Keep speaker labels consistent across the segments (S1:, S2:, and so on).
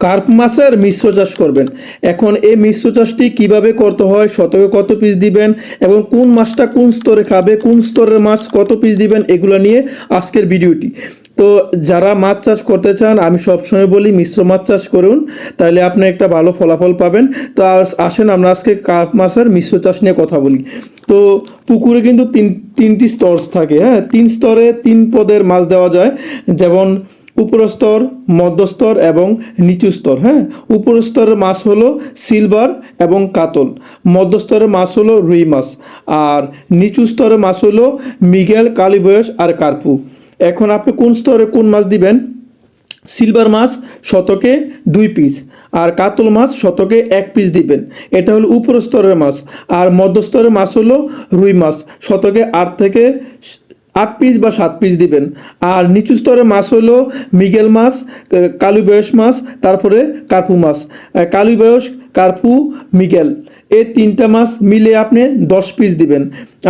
S1: Carp মাছের মিশ্র চাষ করবেন। এখন এই মিশ্র চাষটি কিভাবে করতে হয়, শতকে কত পিস দিবেন এবং কোন মাছটা কোন স্তরে খাবে, কোন স্তরের মাছ কত পিস দিবেন, এগুলো নিয়ে আজকের ভিডিওটি। তো যারা মাছ চাষ করতে চান, আমি সবসময় বলি মিশ্র মাছ চাষ করুন, তাহলে আপনি একটা ভালো ফলাফল পাবেন। তো আসেন আমরা আজকে কার্প মাছের মিশ্র চাষ নিয়ে কথা বলি। তো পুকুরে কিন্তু তিনটি স্তর থাকে, হ্যাঁ, তিন স্তরে তিন পদের মাছ দেওয়া যায়। যেমন উপর স্তর, মধ্যস্তর এবং নিচু স্তর। হ্যাঁ, উপর স্তরের মাছ হলো সিলভার এবং কাতল, মধ্যস্তরের মাছ হলো রুই মাছ, আর নিচু স্তরের মাছ হলো মৃগেল, কালীবয়স আর কার্পু। এখন আপনি কোন স্তরে কোন মাছ দিবেন? সিলভার মাছ শতকে 2 পিস আর কাতল মাছ শতকে 1 পিস দিবেন। এটা হলো উপর স্তরের মাছ। আর মধ্যস্তরের মাছ হলো রুই মাছ, শতকে 8 পিস বা 7 পিস দিবেন। আর নিচু স্তরের মাছ হলো মৃগেল মাছ, কালীবয়স মাছ, তারপরে কার্পু মাছ। কালীবয়স, কার্পু, মৃগেল, এই তিনটা মাছ মিলে আপনি 10 পিস দিবেন।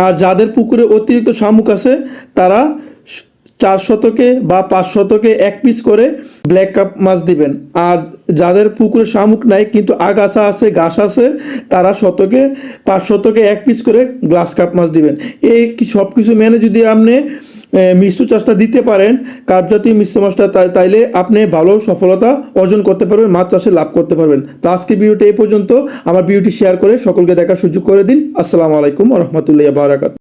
S1: আর যাদের পুকুরে অতিরিক্ত শামুক আছে তারা 4 শতকে বা 5 শতকে 1 পিস করে ব্ল্যাক কাপ মাছ দিবেন। আর যাদের পুকুরে শামুক নাই কিন্তু আগাছা আছে, ঘাস আছে, তারা শতকে 5 শতকে 1 পিস করে গ্লাস কাপ মাছ দিবেন। এই সব কিছু মেনে যদি আপনি মিশ্র চাষটা দিতে পারেন, কাপ জাতীয় মিশ্র মাছটা, তাইলে আপনি ভালো সফলতা অর্জন করতে পারবেন, মাছ চাষে লাভ করতে পারবেন। তো আজকে ভিডিওটা এই পর্যন্ত। আমার ভিডিওটি শেয়ার করে সকলকে দেখার সুযোগ করে দিন। আসসালামু আলাইকুম ওয়া রাহমাতুল্লাহি ওয়া বারাকাতুহু।